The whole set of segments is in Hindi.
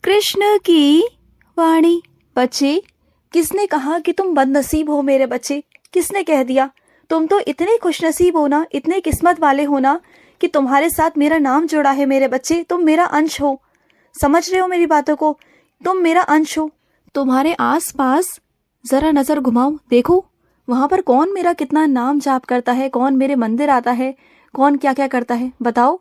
कृष्ण की वाणी। बच्चे, किसने कहा कि तुम बदनसीब हो मेरे बच्चे? किसने कह दिया? तुम तो इतने खुशनसीब हो ना, इतने किस्मत वाले हो ना कि तुम्हारे साथ मेरा नाम जुड़ा है मेरे बच्चे। तुम मेरा अंश हो। समझ रहे हो मेरी बातों को? तुम मेरा अंश हो। तुम्हारे आस पास जरा नजर घुमाओ, देखो वहां पर कौन मेरा कितना नाम जाप करता है, कौन मेरे मंदिर आता है, कौन क्या क्या करता है, बताओ।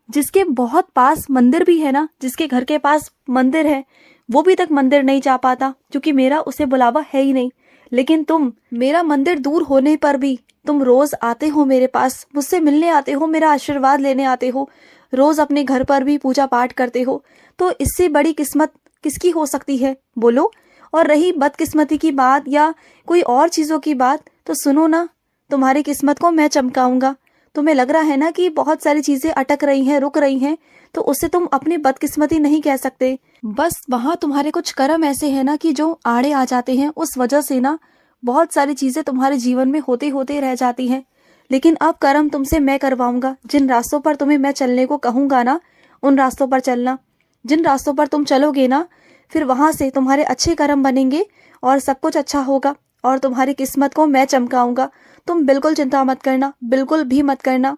जिसके बहुत पास मंदिर भी है ना, जिसके घर के पास मंदिर है, वो भी तक मंदिर नहीं जा पाता क्योंकि मेरा उसे बुलावा है ही नहीं। लेकिन तुम, मेरा मंदिर दूर होने पर भी तुम रोज आते हो मेरे पास, मुझसे मिलने आते हो, मेरा आशीर्वाद लेने आते हो, रोज अपने घर पर भी पूजा पाठ करते हो। तो इससे बड़ी किस्मत किसकी हो सकती है, बोलो। और रही बदकिस्मती की बात या कोई और चीजों की बात, तो सुनो ना, तुम्हारी किस्मत को मैं चमकाऊंगा। तुम्हें लग रहा है ना कि बहुत सारी चीजें अटक रही हैं, रुक रही हैं, तो उससे तुम अपनी बदकिस्मती नहीं कह सकते। बस वहां तुम्हारे कुछ कर्म ऐसे हैं ना कि जो आड़े आ जाते हैं, उस वजह से ना बहुत सारी चीजें तुम्हारे जीवन में होते होते रह जाती हैं। लेकिन अब कर्म तुमसे मैं करवाऊंगा। जिन रास्तों पर तुम्हें मैं चलने को कहूंगा ना, उन रास्तों पर चलना। जिन रास्तों पर तुम चलोगे ना, फिर वहां से तुम्हारे अच्छे कर्म बनेंगे और सब कुछ अच्छा होगा और तुम्हारी किस्मत को मैं चमकाऊंगा। तुम बिल्कुल चिंता मत करना, बिल्कुल भी मत करना।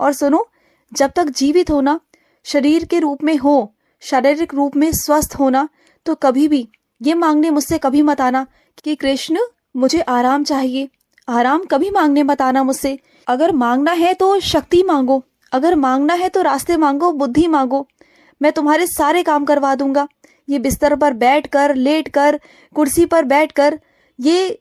और सुनो, जब तक जीवित होना, शरीर के रूप में हो, शारीरिक रूप में स्वस्थ होना, तो कभी भी ये मांगने मुझसे कभी मत आना कि कृष्ण मुझे आराम चाहिए। आराम कभी मांगने मत आना मुझसे। अगर मांगना है तो शक्ति मांगो, अगर मांगना है तो रास्ते मांगो, बुद्धि मांगो। मैं तुम्हारे सारे काम करवा दूंगा। ये बिस्तर पर बैठ कर, लेट कर, कुर्सी पर बैठ कर ये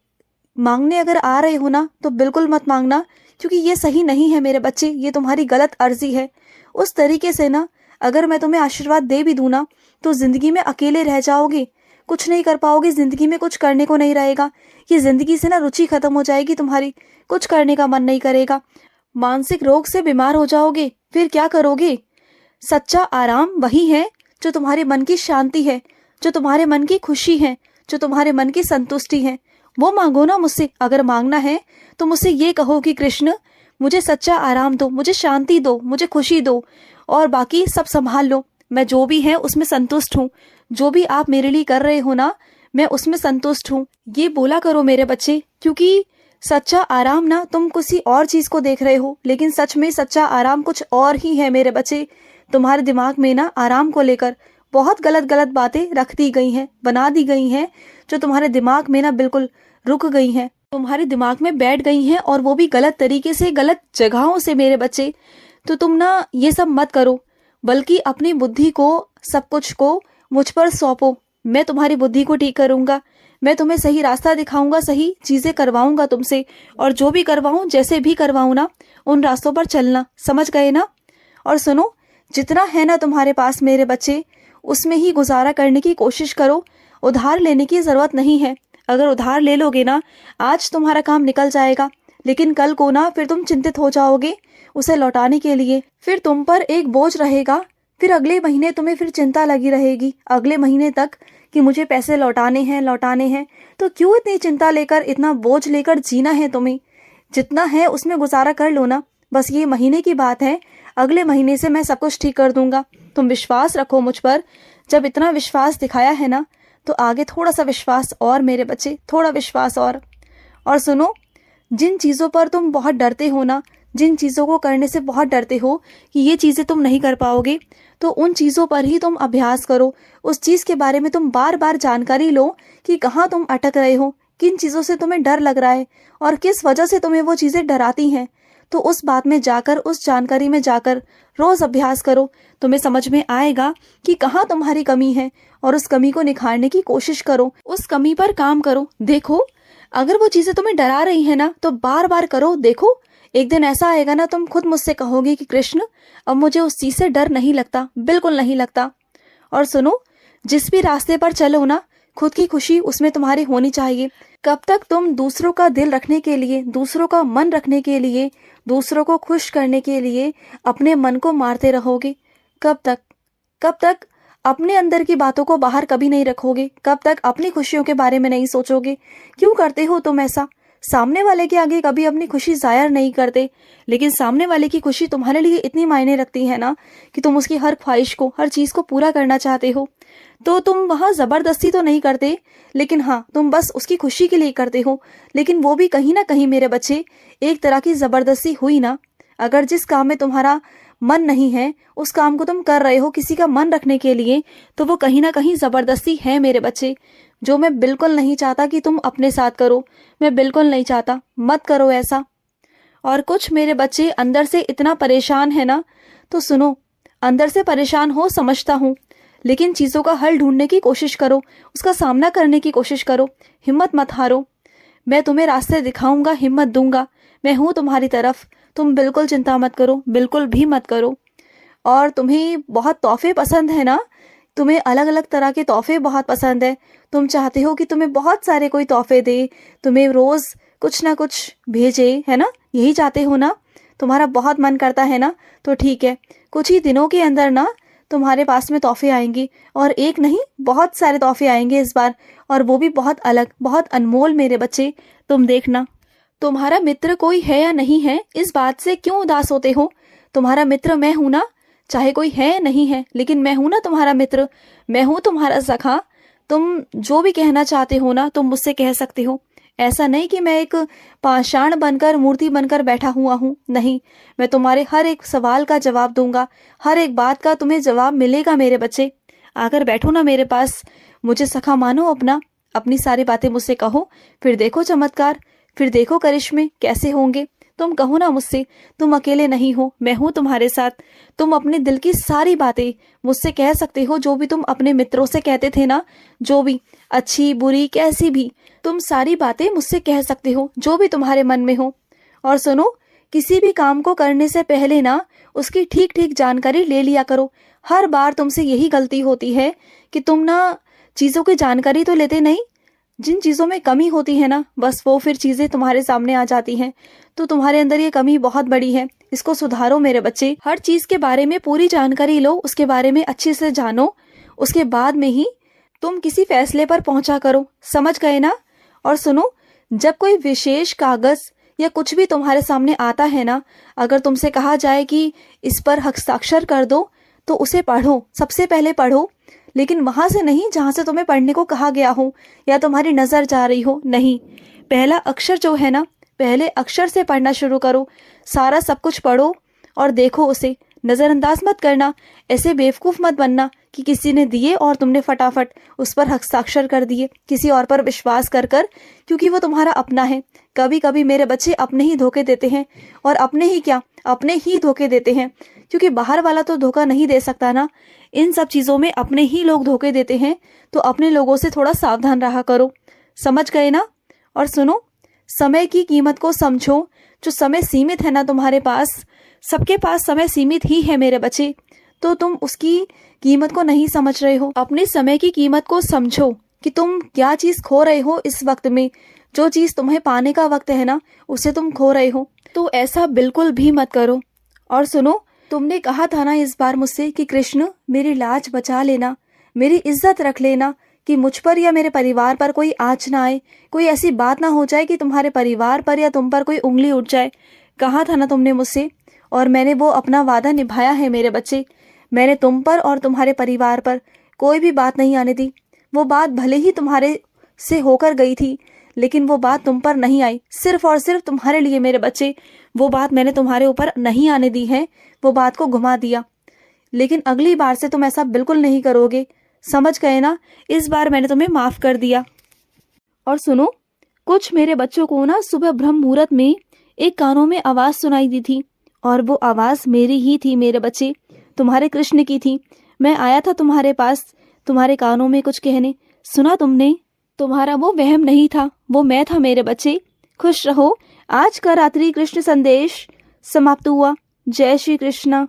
मांगने अगर आ रहे हो ना, तो बिल्कुल मत मांगना, क्योंकि ये सही नहीं है मेरे बच्चे, ये तुम्हारी गलत अर्जी है। उस तरीके से ना अगर मैं तुम्हें आशीर्वाद दे भी दूं ना, तो जिंदगी में अकेले रह जाओगे, कुछ नहीं कर पाओगे, जिंदगी में कुछ करने को नहीं रहेगा। ये जिंदगी से ना रुचि खत्म हो जाएगी तुम्हारी, कुछ करने का मन नहीं करेगा। मानसिक रोग से बीमार हो जाओगे, फिर क्या करोगे? सच्चा आराम वही है जो तुम्हारे मन की शांति है, जो तुम्हारे मन की खुशी है, जो तुम्हारे मन की संतुष्टि है। वो मांगो ना मुझसे। अगर मांगना है तो मुझसे ये कहो कि कृष्ण मुझे सच्चा आराम दो, मुझे शांति दो, मुझे खुशी दो, और बाकी सब संभाल लो। मैं जो भी है उसमें संतुष्ट हूँ। जो भी आप मेरे लिए कर रहे हो ना, मैं उसमें संतुष्ट हूँ। ये बोला करो मेरे बच्चे, क्योंकि सच्चा आराम ना तुम किसी और चीज को देख रहे हो, लेकिन सच में सच्चा आराम कुछ और ही है मेरे बच्चे। तुम्हारे दिमाग में ना आराम को लेकर बहुत गलत गलत बातें रख दी गई हैं, बना दी गई हैं, जो तुम्हारे दिमाग में ना बिल्कुल रुक गई हैं, तुम्हारे दिमाग में बैठ गई हैं, और वो भी गलत तरीके से, गलत जगहों से मेरे बच्चे। तो तुम ना ये सब मत करो, बल्कि अपनी बुद्धि को, सब कुछ को मुझ पर सौंपो। मैं तुम्हारी बुद्धि को ठीक करूंगा, मैं तुम्हें सही रास्ता दिखाऊंगा, सही चीजें करवाऊंगा तुमसे, और जो भी करवाऊं, जैसे भी करवाऊं ना, उन रास्तों पर चलना। समझ गए ना? और सुनो, जितना है ना तुम्हारे पास मेरे बच्चे, उसमें ही गुजारा करने की कोशिश करो। उधार लेने की जरूरत नहीं है। अगर उधार ले लोगे ना, आज तुम्हारा काम निकल जाएगा, लेकिन कल को ना फिर तुम चिंतित हो जाओगे उसे लौटाने के लिए। फिर तुम पर एक बोझ रहेगा। फिर अगले महीने तुम्हें फिर चिंता लगी रहेगी, अगले महीने तक, कि मुझे पैसे लौटाने हैं, लौटाने हैं। तो क्यों इतनी चिंता लेकर, इतना बोझ लेकर जीना है तुम्हें? जितना है उसमें गुजारा कर लो ना। बस ये महीने की बात है, अगले महीने से मैं सब कुछ ठीक कर दूंगा। तुम विश्वास रखो मुझ पर। जब इतना विश्वास दिखाया है ना, तो आगे थोड़ा सा विश्वास और मेरे बच्चे, थोड़ा विश्वास और। और सुनो, जिन चीजों पर तुम बहुत डरते हो ना, जिन चीजों को करने से बहुत डरते हो कि ये चीजें तुम नहीं कर पाओगे, तो उन चीजों पर ही तुम अभ्यास करो। उस चीज के बारे में तुम बार बार जानकारी लो कि कहाँ तुम अटक रहे हो, किन चीजों से तुम्हें डर लग रहा है और किस वजह से तुम्हें वो चीजें डराती हैं। तो उस बात में जाकर, उस जानकारी में जाकर रोज अभ्यास करो। तुम्हें समझ में आएगा कि कहाँ तुम्हारी कमी है, और उस कमी को निखारने की कोशिश करो, उस कमी पर काम करो। देखो, अगर वो चीजें तुम्हें डरा रही है ना, तो बार बार करो। देखो, एक दिन ऐसा आएगा ना, तुम खुद मुझसे कहोगे कि कृष्ण अब मुझे उस चीज से डर नहीं लगता, बिल्कुल नहीं लगता। और सुनो, जिस भी रास्ते पर चलो ना, खुद की खुशी उसमें तुम्हारी होनी चाहिए। कब तक तुम दूसरों का दिल रखने के लिए, दूसरों का मन रखने के लिए, दूसरों को खुश करने के लिए अपने मन को मारते रहोगे? कब तक? कब तक अपने अंदर की बातों को बाहर कभी नहीं रखोगे? कब तक अपनी खुशियों के बारे में नहीं सोचोगे? क्यों करते हो तुम ऐसा? सामने वाले के आगे कभी अपनी खुशी जाहिर नहीं करते, लेकिन सामने वाले की खुशी तुम्हारे लिए इतनी मायने रखती है ना कि तुम उसकी हर ख्वाहिश को, हर चीज़ को पूरा करना चाहते हो। तो तुम वहाँ ज़बरदस्ती तो नहीं करते, लेकिन हाँ, तुम बस उसकी खुशी के लिए करते हो। लेकिन वो भी कहीं ना कहीं मेरे बच्चे एक तरह की ज़बरदस्ती हुई ना। अगर जिस काम में तुम्हारा मन नहीं है उस काम को तुम कर रहे हो किसी का मन रखने के लिए, तो वो कहीं ना कहीं ज़बरदस्ती है मेरे बच्चे, जो मैं बिल्कुल नहीं चाहता कि तुम अपने साथ करो। मैं बिल्कुल नहीं चाहता, मत करो ऐसा। और कुछ मेरे बच्चे अंदर से इतना परेशान है ना, तो सुनो, अंदर से परेशान हो समझता हूँ, लेकिन चीज़ों का हल ढूंढने की कोशिश करो, उसका सामना करने की कोशिश करो, हिम्मत मत हारो। मैं तुम्हें रास्ते दिखाऊंगा, हिम्मत दूंगा, मैं हूँ तुम्हारी तरफ। तुम बिल्कुल चिंता मत करो, बिल्कुल भी मत करो। और तुम्हें बहुत तोहफे पसंद है ना, तुम्हें अलग अलग तरह के तोहफे बहुत पसंद है। तुम चाहते हो कि तुम्हें बहुत सारे कोई तोहफे दे, तुम्हें रोज़ कुछ ना कुछ भेजे, है ना? यही चाहते हो ना? तुम्हारा बहुत मन करता है ना? तो ठीक है, कुछ ही दिनों के अंदर ना तुम्हारे पास में तोहफे आएंगे, और एक नहीं बहुत सारे तोहफे आएंगे इस बार, और वो भी बहुत अलग, बहुत अनमोल मेरे बच्चे। तुम देखना। तुम्हारा मित्र कोई है या नहीं है, इस बात से क्यों उदास होते हो? तुम्हारा मित्र मैं हूं ना, चाहे कोई है नहीं है, लेकिन मैं हूं ना तुम्हारा मित्र, मैं हूं तुम्हारा सखा। तुम जो भी कहना चाहते हो ना, तुम मुझसे कह सकते हो। ऐसा नहीं कि मैं एक पाषाण बनकर, मूर्ति बनकर बैठा हुआ हूँ, नहीं। मैं तुम्हारे हर एक सवाल का जवाब दूंगा, हर एक बात का तुम्हें जवाब मिलेगा मेरे बच्चे। आकर बैठो ना मेरे पास, मुझे सखा मानो अपना, अपनी सारी बातें मुझसे कहो, फिर देखो चमत्कार, फिर देखो करिश्मे कैसे होंगे। तुम कहो ना मुझसे, तुम अकेले नहीं हो, मैं हूं तुम्हारे साथ। तुम अपने दिल की सारी बातें मुझसे कह सकते हो, जो भी तुम अपने मित्रों से कहते थे ना, जो भी अच्छी बुरी कैसी भी, तुम सारी बातें मुझसे कह सकते हो, जो भी तुम्हारे मन में हो। और सुनो, किसी भी काम को करने से पहले ना उसकी ठीक ठीक जानकारी ले लिया करो। हर बार तुमसे यही गलती होती है कि तुम ना चीज़ों की जानकारी तो लेते नहीं, जिन चीज़ों में कमी होती है ना, बस वो फिर चीज़ें तुम्हारे सामने आ जाती हैं। तो तुम्हारे अंदर ये कमी बहुत बड़ी है, इसको सुधारो मेरे बच्चे। हर चीज़ के बारे में पूरी जानकारी लो, उसके बारे में अच्छे से जानो, उसके बाद में ही तुम किसी फैसले पर पहुंचा करो। समझ गए ना? और सुनो, जब कोई विशेष कागज या कुछ भी तुम्हारे सामने आता है ना, अगर तुमसे कहा जाए कि इस पर हस्ताक्षर कर दो, तो उसे पढ़ो, सबसे पहले पढ़ो। लेकिन वहां से नहीं जहां से तुम्हें पढ़ने को कहा गया हो या तुम्हारी नजर जा रही हो, नहीं। पहला अक्षर जो है ना, पहले अक्षर से पढ़ना शुरू करो। सारा सब कुछ पढ़ो और देखो उसे, नजरअंदाज मत करना। ऐसे बेवकूफ मत बनना कि किसी ने दिए और तुमने फटाफट उस पर हस्ताक्षर कर दिए, किसी और पर विश्वास कर कर, क्योंकि वो तुम्हारा अपना है। कभी कभी मेरे बच्चे अपने ही धोखे देते हैं, और अपने ही क्या, अपने ही धोखे देते हैं, क्योंकि बाहर वाला तो धोखा नहीं दे सकता ना। इन सब चीज़ों में अपने ही लोग धोखे देते हैं, तो अपने लोगों से थोड़ा सावधान रहा करो। समझ गए ना? और सुनो, समय की कीमत को समझो। जो समय सीमित है ना तुम्हारे पास, सबके पास समय सीमित ही है मेरे बच्चे, तो तुम उसकी कीमत को नहीं समझ रहे हो। अपने समय की कीमत को समझो कि तुम क्या चीज़ खो रहे हो इस वक्त में। जो चीज़ तुम्हें पाने का वक्त है ना, उसे तुम खो रहे हो, तो ऐसा बिल्कुल भी मत करो। और सुनो, तुमने कहा था ना इस बार मुझसे कि कृष्ण मेरी लाज बचा लेना, मेरी इज्जत रख लेना, कि मुझ पर या मेरे परिवार पर कोई आँच ना आए, कोई ऐसी बात ना हो जाए कि तुम्हारे परिवार पर या तुम पर कोई उंगली उठ जाए। कहा था ना तुमने मुझसे, और मैंने वो अपना वादा निभाया है मेरे बच्चे। मैंने तुम पर और तुम्हारे परिवार पर कोई भी बात नहीं आने दी। वो बात भले ही तुम्हारे से होकर गई थी, लेकिन वो बात तुम पर नहीं आई, सिर्फ और सिर्फ तुम्हारे लिए मेरे बच्चे। वो बात मैंने तुम्हारे ऊपर नहीं आने दी है, वो बात को घुमा दिया। लेकिन अगली बार से तुम ऐसा बिल्कुल नहीं करोगे। समझ गए ना? इस बार मैंने तुम्हें माफ कर दिया। और सुनो, कुछ मेरे बच्चों को ना सुबह ब्रह्म मुहूर्त में एक कानों में आवाज सुनाई दी थी, और वो आवाज मेरी ही थी मेरे बच्चे, तुम्हारे कृष्ण की थी। मैं आया था तुम्हारे पास, तुम्हारे कानों में कुछ कहने। सुना तुमने? तुम्हारा वो वहम नहीं था, वो मैं था मेरे बच्चे। खुश रहो। आज का रात्रि कृष्ण संदेश समाप्त हुआ। जय श्री कृष्णा।